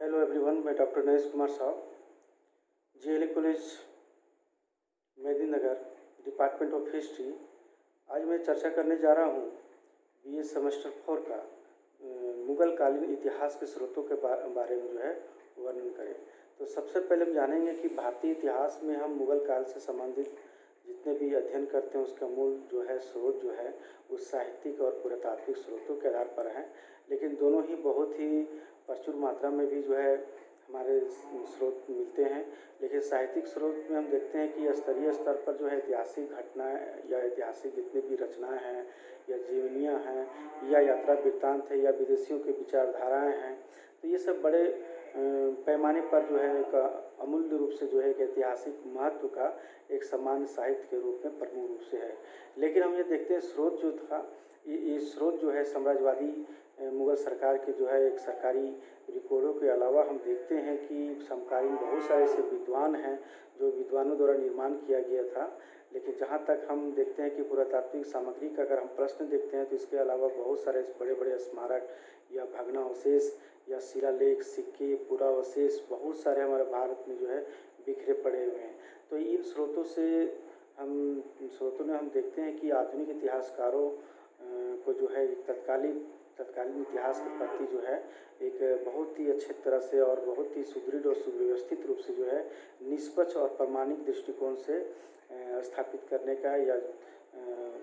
Hello everyone, मैं doctor Naresh Kumar साहब, GLE college Medininagar, department of history. आज मैं चर्चा करने जा रहा हूँ बीए सेमेस्टर 4 का मुगल कालीन इतिहास के स्रोतों के बारे में वर्णन करें। तो सबसे पहले हम जानेंगे कि भारतीय इतिहास में हम मुगल काल से संबंधित जितने भी अध्ययन करते हैं उसका मूल स्रोत वो साहित्यिक और पुरातात्विक स्रोतों के आधार पर है। लेकिन दोनों ही बहुत ही प्रचुर मात्रा में भी हमारे स्रोत मिलते हैं। लेकिन साहित्यिक स्रोत में हम देखते हैं कि स्तरीय स्तर पर ऐतिहासिक घटनाएं या ऐतिहासिक जितनी भी रचनाएं हैं या जीवनियाँ हैं या यात्रा वृत्तांत है या विदेशियों की विचारधाराएं हैं, तो ये सब बड़े पैमाने पर एक अमूल्य रूप से एक ऐतिहासिक महत्व का एक सामान्य साहित्य के रूप में प्रमुख रूप से है। लेकिन हम ये देखते हैं स्रोत जो था ये स्रोत साम्राज्यवादी मुगल सरकार के एक सरकारी रिकॉर्डों के अलावा हम देखते हैं कि समकालीन बहुत सारे ऐसे विद्वान हैं जो विद्वानों द्वारा निर्माण किया गया था। लेकिन जहाँ तक हम देखते हैं कि पुरातात्विक सामग्री का अगर हम प्रश्न देखते हैं तो इसके अलावा बहुत सारे बड़े बड़े स्मारक या भग्नावशेष या शिलालेख, सिक्के, पुरावशेष बहुत सारे हमारे भारत में बिखरे पड़े हुए हैं। तो इन स्रोतों में हम देखते हैं कि आधुनिक इतिहासकारों को एक तत्कालीन इतिहास के प्रति एक बहुत ही अच्छे तरह से और बहुत ही सुदृढ़ और सुव्यवस्थित रूप से निष्पक्ष और प्रामाणिक दृष्टिकोण से स्थापित करने का या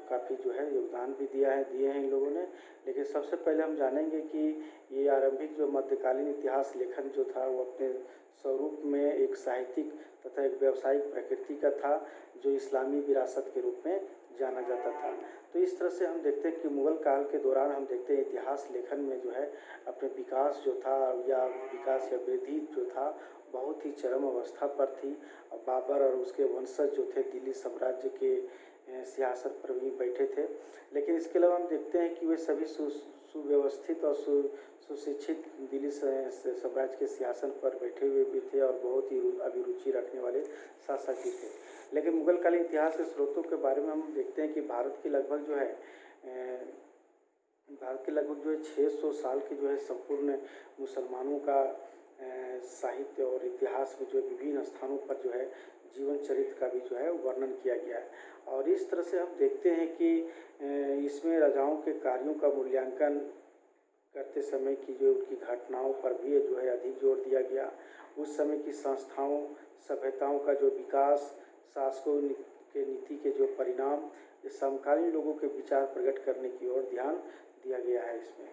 काफ़ी योगदान भी दिए हैं इन लोगों ने। लेकिन सबसे पहले हम जानेंगे कि ये आरंभिक मध्यकालीन इतिहास लेखन था वो अपने स्वरूप में एक साहित्यिक तथा एक व्यावसायिक प्रकृति का था जो इस्लामी विरासत के रूप में जाना जाता था। तो इस तरह से हम देखते हैं कि मुगल काल के दौरान हम देखते हैं इतिहास लेखन में अपने विकास था या वृद्धि था बहुत ही चरम अवस्था पर थी। बाबर और उसके वंशज थे दिल्ली साम्राज्य के सियासत पर भी बैठे थे। लेकिन इसके अलावा हम देखते हैं कि वे सभी सुव्यवस्थित और सुशिक्षित दिल्ली साम्राज्य के सिंहासन पर बैठे हुए भी थे और बहुत ही अभिरुचि रखने वाले शासक भी थे। लेकिन मुगल कालीन इतिहास के स्रोतों के बारे में हम देखते हैं कि भारत के लगभग 600 साल की संपूर्ण मुसलमानों का साहित्य और इतिहास में विभिन्न स्थानों पर जीवन चरित्र का भी वर्णन किया गया है। और इस तरह से हम देखते हैं कि इसमें राजाओं के कार्यों का मूल्यांकन करते समय की उनकी घटनाओं पर भी अधिक जोर दिया गया। उस समय की संस्थाओं सभ्यताओं का विकास, शासकों के नीति के परिणाम, ये समकालीन लोगों के विचार प्रकट करने की ओर ध्यान दिया गया है इसमें।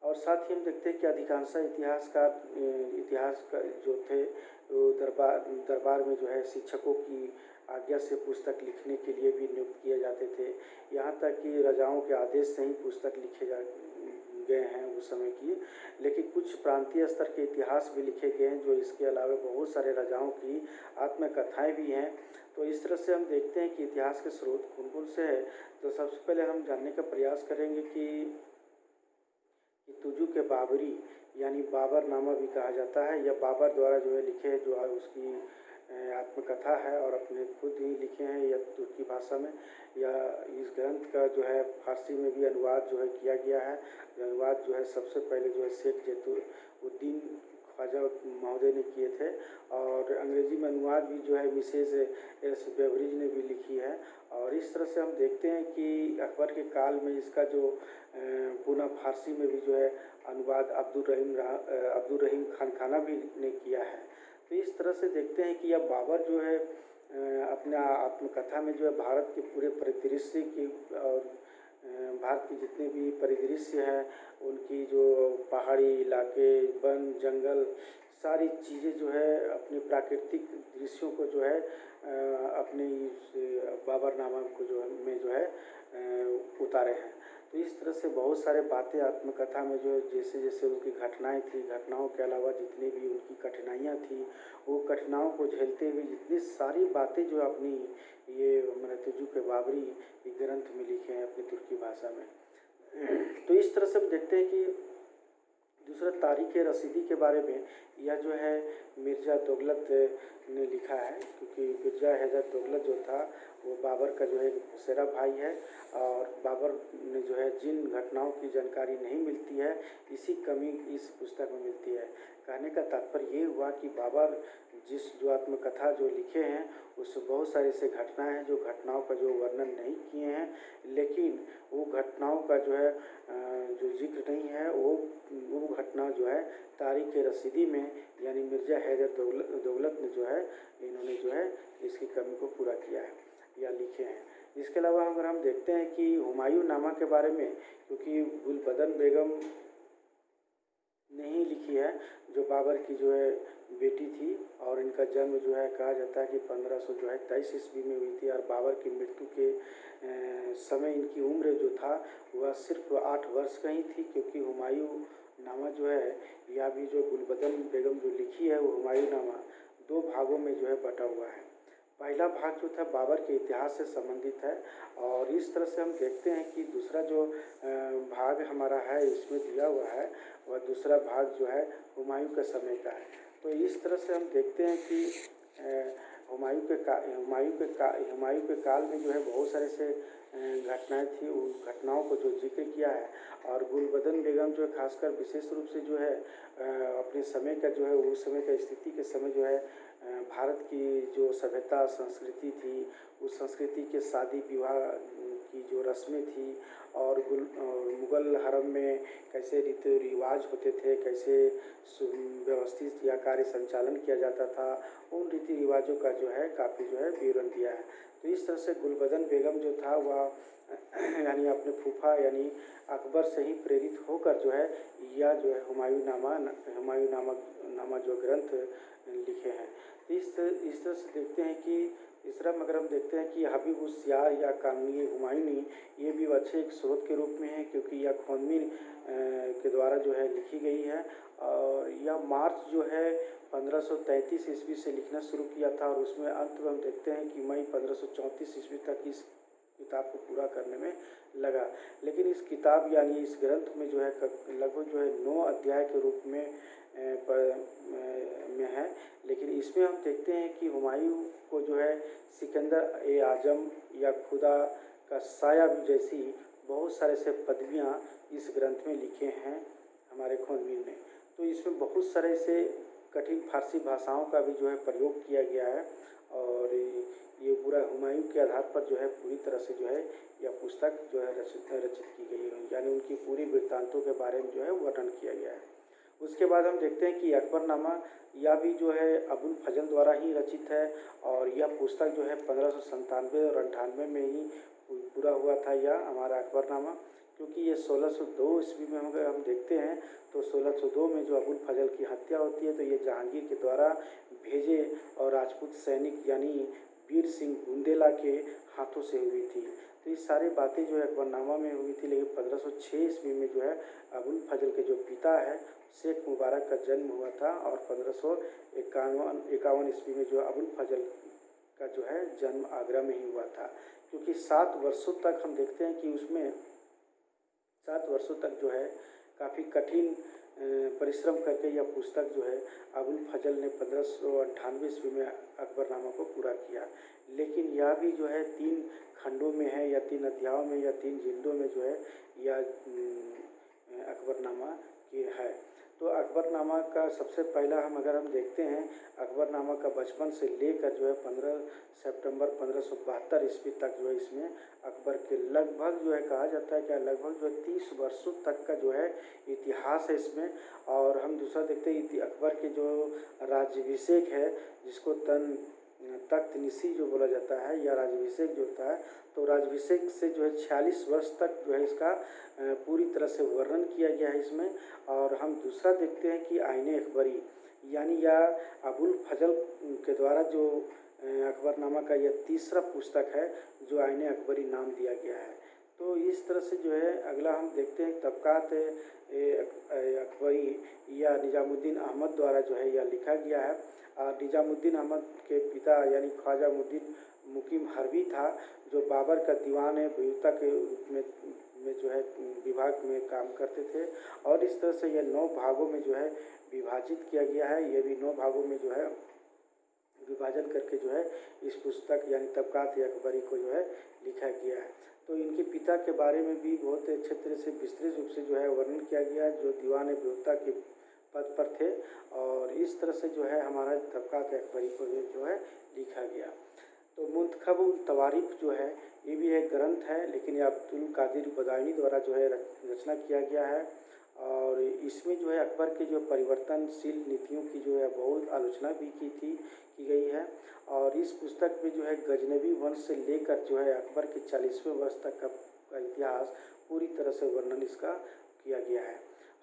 और साथ ही हम देखते हैं कि अधिकांश इतिहास का थे वो दरबार में शिक्षकों की आज्ञा से पुस्तक लिखने के लिए भी नियुक्त किए जाते थे। यहाँ तक कि राजाओं के आदेश से ही पुस्तक लिखे गए हैं उस समय की। लेकिन कुछ प्रांतीय स्तर के इतिहास भी लिखे गए हैं जो इसके अलावा बहुत सारे राजाओं की आत्मकथाएं भी हैं। तो इस तरह से हम देखते हैं कि इतिहास के स्रोत कौन-कौन से हैं। तो सबसे पहले हम जानने का प्रयास करेंगे कि तुजु के बाबरी यानी बाबर नामा भी कहा जाता है या बाबर द्वारा लिखे उसकी आत्मकथा है और अपने खुद ही लिखे हैं या तुर्की भाषा में, या इस ग्रंथ का फारसी में भी अनुवाद किया गया है। अनुवाद सबसे पहले शेख जैतुद्दीन ख्वाजा महोदय ने किए थे और अंग्रेजी में अनुवाद भी मिसेज एस बेवरिज ने भी लिखी है। और इस तरह से हम देखते हैं कि अकबर के काल में इसका पुनः फारसी में भी अनुवाद अब्दुल रहीम खान खाना भी ने किया है। तो इस तरह से देखते हैं कि यह बाबर अपने आत्मकथा में भारत के पूरे परिदृश्य की और भारत के जितने भी परिदृश्य हैं उनकी पहाड़ी इलाके, वन, जंगल, सारी चीज़ें अपने प्राकृतिक दृश्यों को अपने बाबरनामा को में उतारे हैं। तो इस तरह से बहुत सारे बातें आत्मकथा में जैसे जैसे उनकी घटनाएं थी, घटनाओं के अलावा जितनी भी उनकी कठिनाइयाँ थी, वो कठिनाइयों को झेलते हुए जितनी सारी बातें अपनी ये तुजु के बाबरी ग्रंथ में लिखे हैं अपनी तुर्की भाषा में। तो इस तरह से हम देखते हैं कि दूसरा तारीख़ रसीदी के बारे में, यह जो है मिर्ज़ा दौलत ने लिखा है, क्योंकि मिर्ज़ा हैदर दौलत जो था वो बाबर का जो है एक मौसेरा भाई है। और बाबर ने जो है जिन घटनाओं की जानकारी नहीं मिलती है, इसी कमी इस पुस्तक में मिलती है। कहने का तात्पर्य ये हुआ कि बाबर जो आत्मकथा जो लिखे हैं, उसमें बहुत सारी ऐसी घटनाएँ हैं जो घटनाओं का जो वर्णन नहीं किए हैं, लेकिन वो घटनाओं का जो है जो ज़िक्र नहीं है, वो घटना जो है तारीख़ रसीदी में, यानी मिर्ज़ा हैदर दौलत ने जो है, इन्होंने जो है इसकी कमी को पूरा किया है या लिखे हैं। इसके अलावा अगर हम देखते हैं कि हुमायूं नामा के बारे में, क्योंकि गुलबदन बेगम ने ही लिखी है, जो बाबर की जो है बेटी थी, और इनका जन्म जो है कहा जाता है कि 1523 ईस्वी में हुई थी। और बाबर की मृत्यु के समय इनकी उम्र जो था वह सिर्फ 8 वर्ष का ही थी, क्योंकि हुमायूं नामा जो है, या भी जो गुलबदन बेगम जो लिखी है, वो हुमायूं नामा 2 भागों में जो है बटा हुआ है। पहला भाग जो था बाबर के इतिहास से संबंधित है, और इस तरह से हम देखते हैं कि दूसरा जो भाग हमारा है इसमें दिया हुआ है, वह दूसरा भाग जो है हुमायूं के समय का है। तो इस तरह से हम देखते हैं कि हुमायूं के काल में जो है बहुत सारे से घटनाएं थी, उन घटनाओं को जो जिक्र किया है। और गुलबदन बेगम जो है खासकर विशेष रूप से जो है अपने समय का जो है, उस समय का स्थिति के समय जो है भारत की जो सभ्यता संस्कृति थी, उस संस्कृति के शादी विवाह की जो रस्में थी, और मुग़ल हरम में कैसे रीति रिवाज होते थे, कैसे व्यवस्थित या कार्य संचालन किया जाता था, उन रीति रिवाजों का जो है काफ़ी जो है विवरण दिया है। तो इस तरह से गुलबदन बेगम जो था वह यानी अपने फूफा यानी अकबर से ही प्रेरित होकर जो है, यह जो है हुमायूं नामा जो ग्रंथ लिखे हैं। तो इस तरह से देखते हैं कि इस तरह मगर हम देखते हैं कि हबीब उस सियार या कानूनी हुमायूनी, ये भी अच्छे एक स्रोत के रूप में है, क्योंकि यह खोनमीर के द्वारा जो है लिखी गई है। और यह मार्च जो है 1533 ईस्वी से लिखना शुरू किया था, और उसमें अंत में हम देखते हैं कि मई 1534 ईस्वी तक इस किताब को पूरा करने में लगा। लेकिन इस किताब यानी इस ग्रंथ में जो है लगभग जो है 9 अध्याय के रूप में है। लेकिन इसमें हम देखते हैं कि हुमायूं को जो है सिकंदर ए आजम या खुदा का साया जैसी बहुत सारे से पदवियाँ इस ग्रंथ में लिखे हैं हमारे खोनमीर ने। तो इसमें बहुत सारे से कठिन फारसी भाषाओं का भी जो है प्रयोग किया गया है, और ये पूरा हुमायूं के आधार पर जो है पूरी तरह से जो है यह पुस्तक जो है रचित की गई है, यानी उनकी पूरी वृत्तांतों के बारे में जो है वर्णन किया गया है। उसके बाद हम देखते हैं कि अकबरनामा, यह भी जो है अबुल फजल द्वारा ही रचित है, और यह पुस्तक जो है 1597 और 98 में ही पूरा हुआ था यह हमारा अकबरनामा, क्योंकि ये 1602 ईस्वी में हम देखते हैं तो 1602 में जो अबुल फजल की हत्या होती है, तो ये जहांगीर के द्वारा भेजे और राजपूत सैनिक यानी वीर सिंह बुंदेला के हाथों से हुई थी। तो ये सारी बातें जो है अकबरनामा में हुई थी। लेकिन 1506 ईस्वी में जो है अबुल फजल के जो पिता है शेख मुबारक का जन्म हुआ था, और 1551 ईस्वी में जो अबुल फजल का जो है जन्म आगरा में ही हुआ था। क्योंकि 7 वर्षों तक हम देखते हैं कि उसमें 7 वर्षों तक जो है काफ़ी कठिन परिश्रम करके यह पुस्तक जो है अबुल फजल ने 1598 ईस्वी में अकबरनामा को पूरा किया। लेकिन यह भी जो है 3 खंडों में है, या 3 अध्यायों में, या 3 जिल्दों में जो है यह अकबरनामा की है। तो अकबरनामा का सबसे पहला हम देखते हैं, अकबरनामा का बचपन से लेकर जो है 15 सितंबर 1572 ईस्वी तक जो है इसमें अकबर के लगभग जो है कहा जाता है कि लगभग जो है 30 वर्षों तक का जो है इतिहास है इसमें। और हम दूसरा देखते हैं अकबर के जो राज्याभिषेक है, जिसको तख्त निसी जो बोला जाता है, या राज्याभिषेक जो होता है, तो राज्याभिषेक से जो है 46 वर्ष तक जो है इसका पूरी तरह से वर्णन किया गया है इसमें। और हम दूसरा देखते हैं कि आईने अकबरी, यानी यह अबुल फजल के द्वारा जो अकबरनामा का यह तीसरा पुस्तक है जो आईने अकबरी नाम दिया गया है। तो इस तरह से जो है अगला हम देखते हैं तबकात अकबरी या निजामुद्दीन अहमद द्वारा जो है यह लिखा गया है। और निजामुद्दीन अहमद के पिता यानी ख्वाजा मुद्दीन मुकीम हरबी था, जो बाबर का दीवान बयूता के रूप में में जो है विभाग में काम करते थे और इस तरह से यह 9 भागों में जो है विभाजित किया गया है। ये भी 9 भागों में जो है विभाजन करके जो है इस पुस्तक यानी तबक़ात-ए-अकबरी को जो है लिखा गया है। तो इनके पिता के बारे में भी बहुत अच्छे तरह से विस्तृत रूप से जो है वर्णन किया गया है, जो दीवान-ए-बेहता के पद पर थे और इस तरह से जो है हमारा तबक़ात-ए-अकबरी को जो है लिखा गया। तो मुंतखब-उल-तवारीख़ जो है ये भी एक ग्रंथ है, लेकिन ये अब्दुल कादिर बदायूनी द्वारा जो है रचना किया गया है और इसमें जो है अकबर के जो परिवर्तनशील नीतियों की जो है बहुत आलोचना भी की गई है और इस पुस्तक में जो है गजनवी वंश से लेकर जो है अकबर के 40वें वर्ष तक का इतिहास पूरी तरह से वर्णन इसका किया गया है।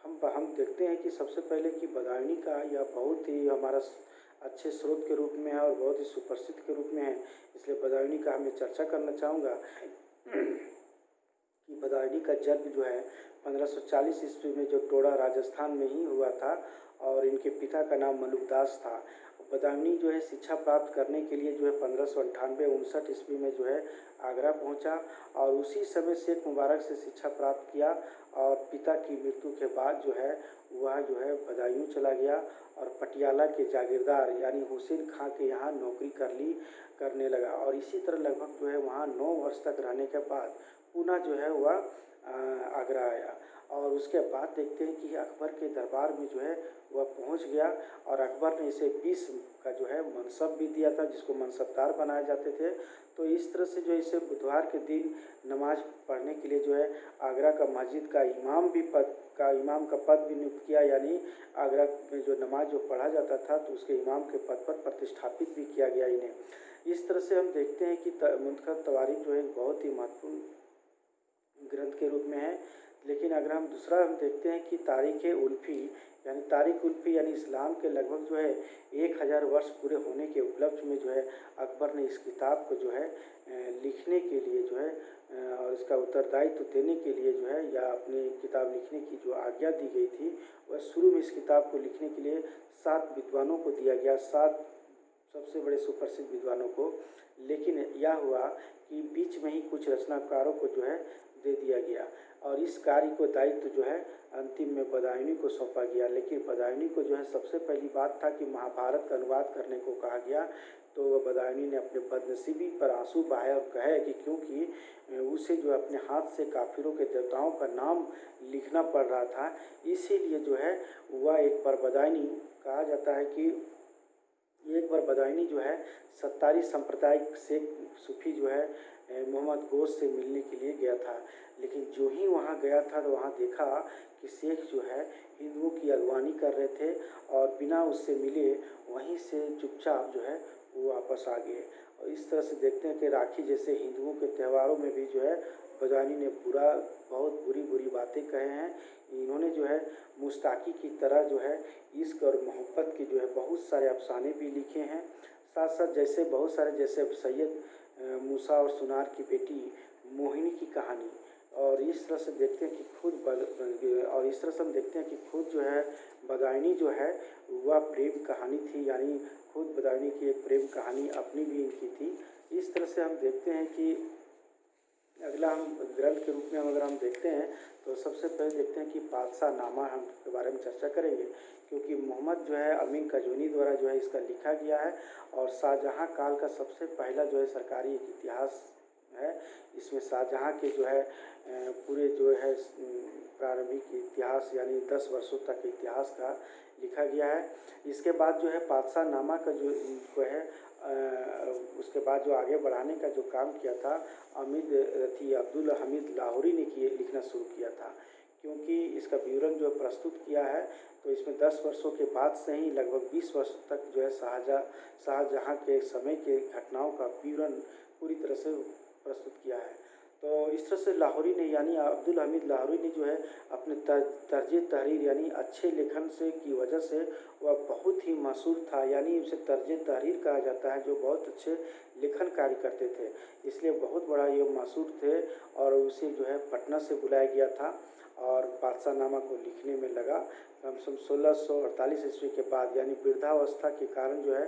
हम देखते हैं कि सबसे पहले कि बदायूनी का यह बहुत ही हमारा अच्छे स्रोत के रूप में है और बहुत ही सुप्रसिद्ध के रूप में है, इसलिए बदायूनी का मैं चर्चा करना चाहूँगा कि बदायूनी का जन्म जो है 1540 ईस्वी में जो टोडा राजस्थान में ही हुआ था और इनके पिता का नाम मलुकदास था। बदायूनी जो है शिक्षा प्राप्त करने के लिए जो है 1598-59 ईस्वी में जो है आगरा पहुंचा और उसी समय शेख मुबारक से शिक्षा प्राप्त किया और पिता की मृत्यु के बाद जो है वह जो है बदायूं चला गया और पटियाला के जागीरदार यानी हुसैन खां के यहाँ नौकरी करने लगा और इसी तरह लगभग जो है वहाँ 9 वर्ष तक रहने के बाद पुनः जो है वह आगरा आया और उसके बाद देखते हैं कि अकबर के दरबार में जो है वह पहुंच गया और अकबर ने इसे 20 का जो है मनसब भी दिया था, जिसको मनसबदार बनाए जाते थे। तो इस तरह से जो इसे बुधवार के दिन नमाज पढ़ने के लिए जो है आगरा का मस्जिद का इमाम का पद भी नियुक्त किया, यानी आगरा में जो नमाज जो पढ़ा जाता था तो उसके इमाम के पद पर प्रतिष्ठापित भी किया गया इन्हें। इस तरह से हम देखते हैं कि मुंतखब तवारीख़ जो है एक बहुत ही महत्वपूर्ण ग्रंथ के रूप में है। लेकिन अगर हम दूसरा देखते हैं कि तारीख़-ए-उल्फ़ी यानी इस्लाम के लगभग जो है 1000 वर्ष पूरे होने के उपलक्ष्य में जो है अकबर ने इस किताब को जो है लिखने के लिए जो है और इसका उत्तरदायित्व देने के लिए जो है या अपनी किताब लिखने की जो आज्ञा दी गई थी वह शुरू में इस किताब को लिखने के लिए 7 विद्वानों को दिया गया, 7 सबसे बड़े सुप्रसिद्ध विद्वानों को। लेकिन यह हुआ कि बीच में ही कुछ रचनाकारों को जो है दे दिया गया और इस कार्य को दायित्व जो है अंतिम में बदायूनी को सौंपा गया। लेकिन बदायूनी को जो है सबसे पहली बात था कि महाभारत का अनुवाद करने को कहा गया, तो बदायूनी ने अपने बदनसीबी पर आंसू बहाए और कहे कि क्योंकि उसे जो अपने हाथ से काफिरों के देवताओं का नाम लिखना पड़ रहा था, इसीलिए जो है वह एक बार बदायूनी कहा जाता है कि एक बार बदायूनी जो है सत्तारी सांप्रदायिक शेख सूफी जो है मोहम्मद गोश से मिलने के लिए गया था। लेकिन जो ही वहाँ गया था तो वहाँ देखा कि शेख जो है हिंदुओं की अगवानी कर रहे थे और बिना उससे मिले वहीं से चुपचाप जो है वो वापस आ गए। और इस तरह से देखते हैं कि राखी जैसे हिंदुओं के त्योहारों में भी जो है बदायूनी ने बहुत बुरी बातें कहे हैं। इन्होंने जो है मुस्ताकी की तरह जो है इश्क और मोहब्बत के जो है बहुत सारे अफसाने भी लिखे हैं। साथ साथ जैसे सैयद मूसा और सुनार की बेटी मोहिनी की कहानी और इस तरह से देखते हैं कि हम देखते हैं कि खुद जो है बदायूनी जो है वह प्रेम कहानी थी, यानी खुद बदायूनी की एक प्रेम कहानी अपनी भी इनकी थी। इस तरह से हम देखते हैं कि अगला हम ग्रंथ के रूप में अगर हम देखते हैं तो सबसे पहले देखते हैं कि बादशाहनामा हम के बारे में चर्चा करेंगे, क्योंकि मोहम्मद जो है अमीन कज़विनी द्वारा जो है इसका लिखा गया है और शाहजहाँ काल का सबसे पहला जो है सरकारी एक इतिहास है। इसमें शाहजहाँ के जो है पूरे जो है प्रारंभिक इतिहास यानी 10 वर्षों तक के इतिहास का लिखा गया है। इसके बाद जो है बादशाहनामा का जो है उसके बाद जो आगे बढ़ाने का जो काम किया था अब्दुल हमीद लाहौरी ने लिखना शुरू किया था, क्योंकि इसका विवरण जो प्रस्तुत किया है तो इसमें 10 वर्षों के बाद से ही लगभग 20 वर्षों तक जो है शाहजहाँ के समय के घटनाओं का विवरण पूरी तरह से प्रस्तुत किया है। तो इस तरह से लाहौरी ने यानी अब्दुल हमीद लाहौरी ने जो है अपने तर्ज तहरीर यानी अच्छे लेखन से की वजह से वह बहुत ही मशहूर था, यानी उसे तर्ज तहरीर कहा जाता है, जो बहुत अच्छे लेखन कार्य करते थे, इसलिए बहुत बड़ा ये मशहूर थे और उसे जो है पटना से बुलाया गया था और बादशाहनामा को लिखने में लगा। कम से कम 1648 ईस्वी के बाद, यानी वृद्धावस्था के कारण जो है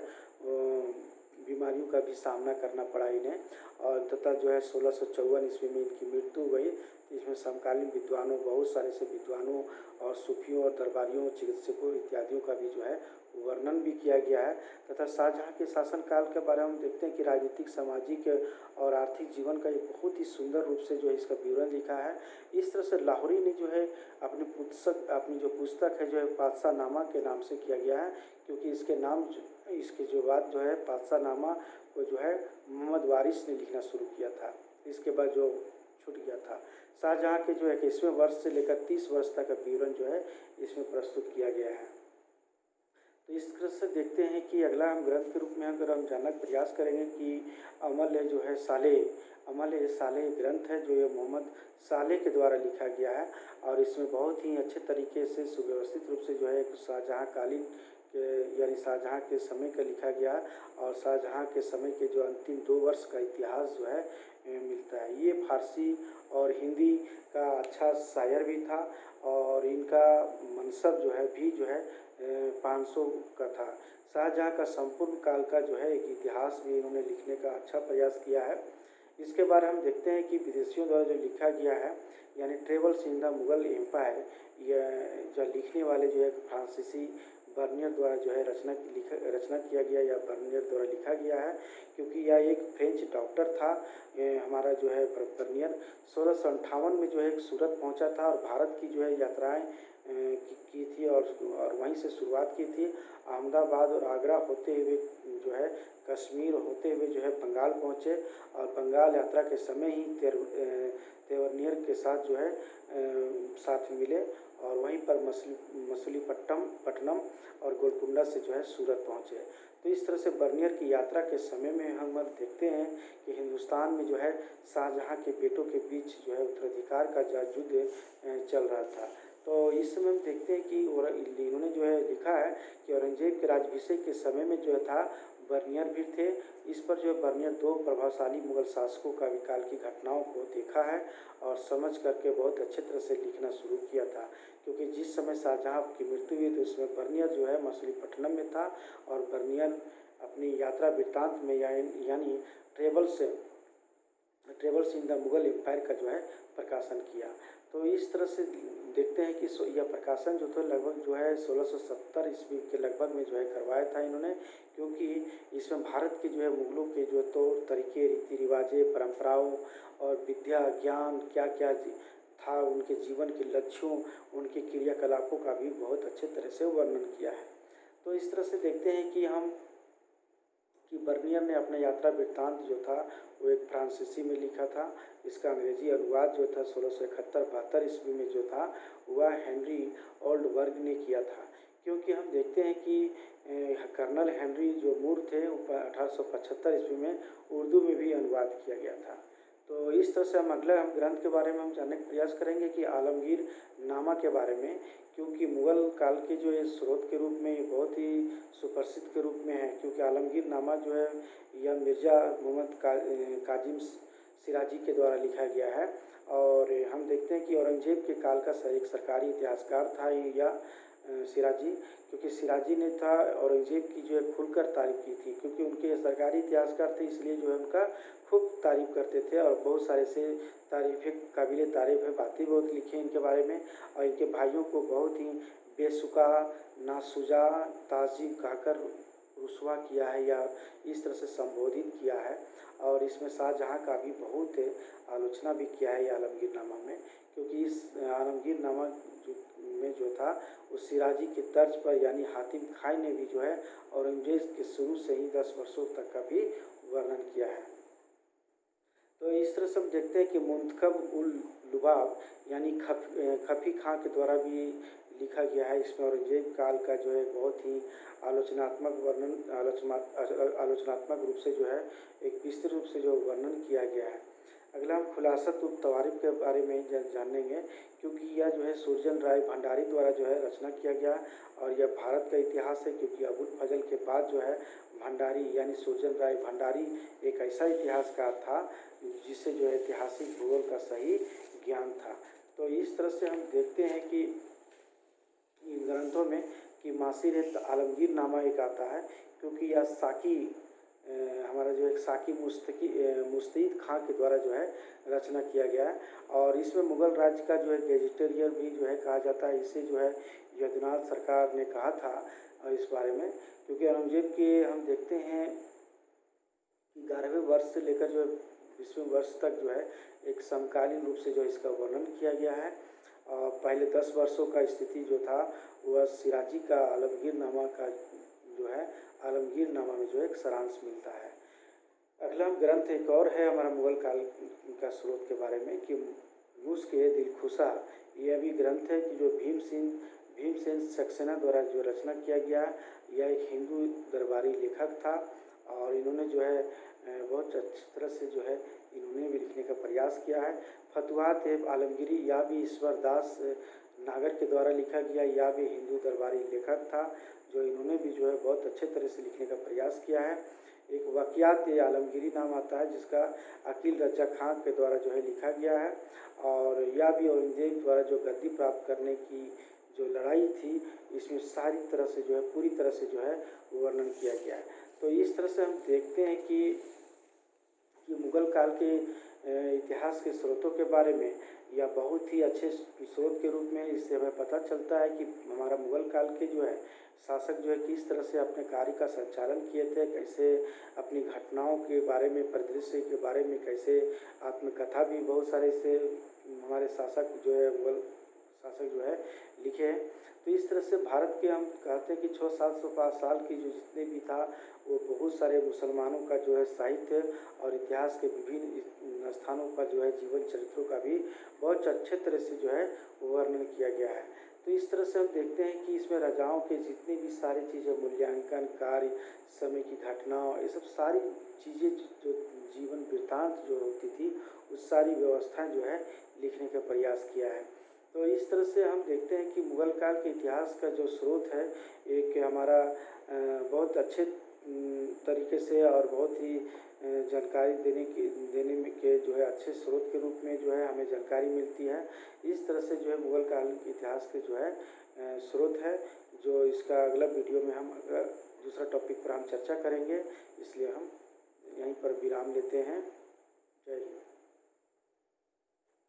बीमारियों का भी सामना करना पड़ा इन्हें और तथा जो है 1654 ईस्वी में इनकी मृत्यु हुई। तो इसमें समकालीन विद्वानों, बहुत सारे से विद्वानों और सूफियों और दरबारियों, चिकित्सकों इत्यादियों का भी जो है वर्णन भी किया गया है। तथा शाहजहाँ के शासनकाल के बारे में हम देखते हैं कि राजनीतिक, सामाजिक और आर्थिक जीवन का एक बहुत ही सुंदर रूप से जो है इसका विवरण लिखा है। इस तरह से लाहौरी ने जो है अपनी जो पुस्तक है जो है पातशाहनामा के नाम से किया गया है, क्योंकि इसके जो बाद जो है पातशाहनामा को जो है मोहम्मद वारिस ने लिखना शुरू किया था। इसके बाद जो छूट गया था। शाहजहाँ के जो 21वें वर्ष से लेकर 30 वर्ष तक का विवरण जो है इसमें प्रस्तुत किया गया है। तो इस तरह से देखते हैं कि अगला हम ग्रंथ के रूप में अगर हम जानने का प्रयास करेंगे कि अमल ए साले ग्रंथ है जो ये मोहम्मद सालेह के द्वारा लिखा गया है। और इसमें बहुत ही अच्छे तरीके से सुव्यवस्थित रूप से जो है शाहजहाँ कालीन के यानी शाहजहाँ के समय का लिखा गया है। और शाहजहाँ के समय के जो अंतिम 2 वर्ष का इतिहास जो है मिलता है। ये फारसी और हिंदी का अच्छा शायर भी था और इनका मनसब जो है 500 का था। शाहजहाँ का संपूर्ण काल का जो है एक इतिहास भी इन्होंने लिखने का अच्छा प्रयास किया है। इसके बारे हम देखते हैं कि विदेशियों द्वारा जो लिखा गया है यानी travels in the Mughal empire, यह जो लिखने वाले जो है फ्रांसीसी बर्नियर द्वारा जो है रचना किया गया या बर्नियर द्वारा लिखा गया है, क्योंकि यह एक फ्रेंच डॉक्टर था। हमारा जो है बर्नियर 1658 में जो है सूरत पहुंचा था और भारत की जो है यात्राएं की थी और वहीं से शुरुआत की थी। अहमदाबाद और आगरा होते हुए जो है कश्मीर होते हुए जो है बंगाल पहुँचे और बंगाल यात्रा के समय ही तेवरनियर के साथ जो है साथ मिले और वहीं पर मछलीपट्टनम और गोलकुंडा से जो है सूरत पहुँचे। तो इस तरह से बर्नियर की यात्रा के समय में हम देखते हैं कि हिंदुस्तान में जो है शाहजहाँ के बेटों के बीच जो है उत्तराधिकार का युद्ध चल रहा था। तो इस समय हम देखते हैं कि इन्होंने जो है लिखा है कि औरंगजेब के राज्याभिषेक के समय में जो था बर्नियर भी थे। इस पर जो है बर्नियर 2 प्रभावशाली मुगल शासकों का विकाल की घटनाओं को देखा है और समझ करके बहुत अच्छे तरह से लिखना शुरू किया था, क्योंकि जिस समय शाहजहाँ की मृत्यु हुई तो उसमें बर्नियर जो है मछलीपट्टनम में था और बर्नियर अपनी यात्रा वृत्तांत में यानी travels in the Mughal empire का जो है प्रकाशन किया। तो इस तरह से देखते हैं कि यह प्रकाशन जो था लगभग जो है 1670 ईस्वी के लगभग में जो है करवाया था इन्होंने, क्योंकि इसमें भारत के जो है मुगलों के जो तौर तरीके, रीति रिवाजें, परंपराओं और विद्या ज्ञान क्या क्या था, उनके जीवन के लक्ष्यों, उनके क्रियाकलापों का भी बहुत अच्छे तरह से वर्णन किया है। तो इस तरह से देखते हैं कि बर्नियर ने अपना यात्रा वृत्तांत जो था वो एक फ्रांसीसी में लिखा था। इसका अंग्रेजी अनुवाद जो था 1671-72 ईस्वी में जो था वह हेनरी ओल्डबर्ग ने किया था, क्योंकि हम देखते हैं कि कर्नल हेनरी जो मूर थे 1875 ईस्वी में उर्दू में भी अनुवाद किया गया था। तो इस तरह से हम ग्रंथ के बारे में हम जानने का प्रयास करेंगे कि आलमगीर नामा के बारे में, क्योंकि मुग़ल काल के जो ये स्रोत के रूप में बहुत ही सुप्रसिद्ध के रूप में है, क्योंकि आलमगीर नामा जो है यह मिर्ज़ा मोहम्मद काजिम सिराजी के द्वारा लिखा गया है। और हम देखते हैं कि औरंगजेब के काल का एक सरकारी इतिहासकार था यह सिराजी, क्योंकि सिराजी ने था औरंगजेब की जो है खुलकर तारीफ़ की थी, क्योंकि उनके सरकारी इतिहासकार थे इसलिए जो है उनका खूब तारीफ़ करते थे और बहुत सारे से काबिल तारीफ़ है बातें बहुत लिखी हैं इनके बारे में। और इनके भाइयों को बहुत ही बेसुका, नासुजा, ताज़ीब कहकर रुसवा किया है या इस तरह से संबोधित किया है। और इसमें शाहजहाँ का भी बहुत आलोचना भी किया है आलमगीर नामा में, क्योंकि इस आलमगीर नामा में जो था उस सिराजी की तर्ज पर यानी हातिम खाई ने भी जो है औरंगजेब के शुरू से ही 10 वर्षों तक का भी वर्णन किया है। तो इस तरह से हम देखते हैं कि मुंतखब उल लुबाब यानी खफी खां के द्वारा भी लिखा गया है। इसमें औरंगजेब काल का जो है बहुत ही आलोचनात्मक रूप से जो है एक विस्तृत रूप से जो वर्णन किया गया है। अगला हम खुलासत उप तवारीफ के बारे में जानेंगे, क्योंकि यह जो है सुरजन राय भंडारी द्वारा जो है रचना किया गया और यह भारत का इतिहास है, क्योंकि अबुल फजल के बाद जो है भंडारी यानी सुरजन राय भंडारी एक ऐसा इतिहासकार था जिससे जो है ऐतिहासिक भूगोल का सही ज्ञान था। तो इस तरह से हम देखते हैं कि इन ग्रंथों में कि मासिर आलमगीर नामा एक आता है, क्योंकि यह साकी हमारा जो एक साकी मुस्तईद खां के द्वारा जो है रचना किया गया है। और इसमें मुग़ल राज्य का जो है गैजेटियर भी जो है कहा जाता है। इसे जो है यदुनाथ सरकार ने कहा था इस बारे में, क्योंकि औरंगज़ेब के हम देखते हैं कि 11वें वर्ष से लेकर जो है 20वें वर्ष तक जो है एक समकालीन रूप से जो इसका वर्णन किया गया है। पहले 10 वर्षों का स्थिति जो था वह सिराजी का आलमगीरनामा का जो है आलमगीरनामा में जो एक सारांश मिलता है। अगला ग्रंथ एक और है हमारा मुग़ल काल का स्रोत के बारे में कि मुश्क-ए दिलखुशा। यह भी ग्रंथ है कि जो भीमसेन सक्सेना द्वारा जो रचना किया गया। यह एक हिंदू दरबारी लेखक था और इन्होंने जो है बहुत अच्छी तरह से जो है इन्होंने भी लिखने का प्रयास किया है। फतवात-ए-आलमगीरी यह भी ईश्वर दास नागर के द्वारा लिखा गया। यह भी हिंदू दरबारी लेखक था, जो इन्होंने भी जो है बहुत अच्छे तरह से लिखने का प्रयास किया है। एक वाक़ियात-ए-आलमगीरी नाम आता है, जिसका अकील रज़ा खां के द्वारा जो है लिखा गया है। और यह भी औरंगज़ेब द्वारा जो गद्दी प्राप्त करने की जो लड़ाई थी, इसमें सारी तरह से जो है पूरी तरह से जो है वर्णन किया गया है। तो इस तरह से हम देखते हैं कि मुग़ल काल के इतिहास के स्रोतों के बारे में या बहुत ही अच्छे स्रोत के रूप में इससे हमें पता चलता है कि हमारा मुग़ल काल के जो है शासक जो है किस तरह से अपने कार्य का संचालन किए थे, कैसे अपनी घटनाओं के बारे में, परिदृश्य के बारे में, कैसे आत्मकथा भी बहुत सारे से हमारे शासक जो है मुग़ल शासक जो है लिखे हैं। तो इस तरह से भारत के हम कहते हैं कि 600-700 साल की जो जितने भी था वो बहुत सारे मुसलमानों का जो है साहित्य और इतिहास के विभिन्न स्थानों का जो है जीवन चरित्रों का भी बहुत अच्छे तरह से जो है वर्णन किया गया है। तो इस तरह से हम देखते हैं कि इसमें राजाओं के जितनी भी सारी चीज़ें, मूल्यांकन कार्य, समय की घटनाओं, ये सब सारी चीज़ें जो जीवन वृत्तांत जो होती थी, उस सारी व्यवस्थाएं जो है लिखने का प्रयास किया है। तो इस तरह से हम देखते हैं कि मुग़ल काल के इतिहास का जो स्रोत है, एक हमारा बहुत अच्छे तरीके से और बहुत ही जानकारी देने में के जो है अच्छे स्रोत के रूप में जो है हमें जानकारी मिलती है। इस तरह से जो है मुग़ल काल के इतिहास के जो है स्रोत है, जो इसका अगला वीडियो में हम दूसरा टॉपिक पर हम चर्चा करेंगे। इसलिए हम यहीं पर विराम लेते हैं।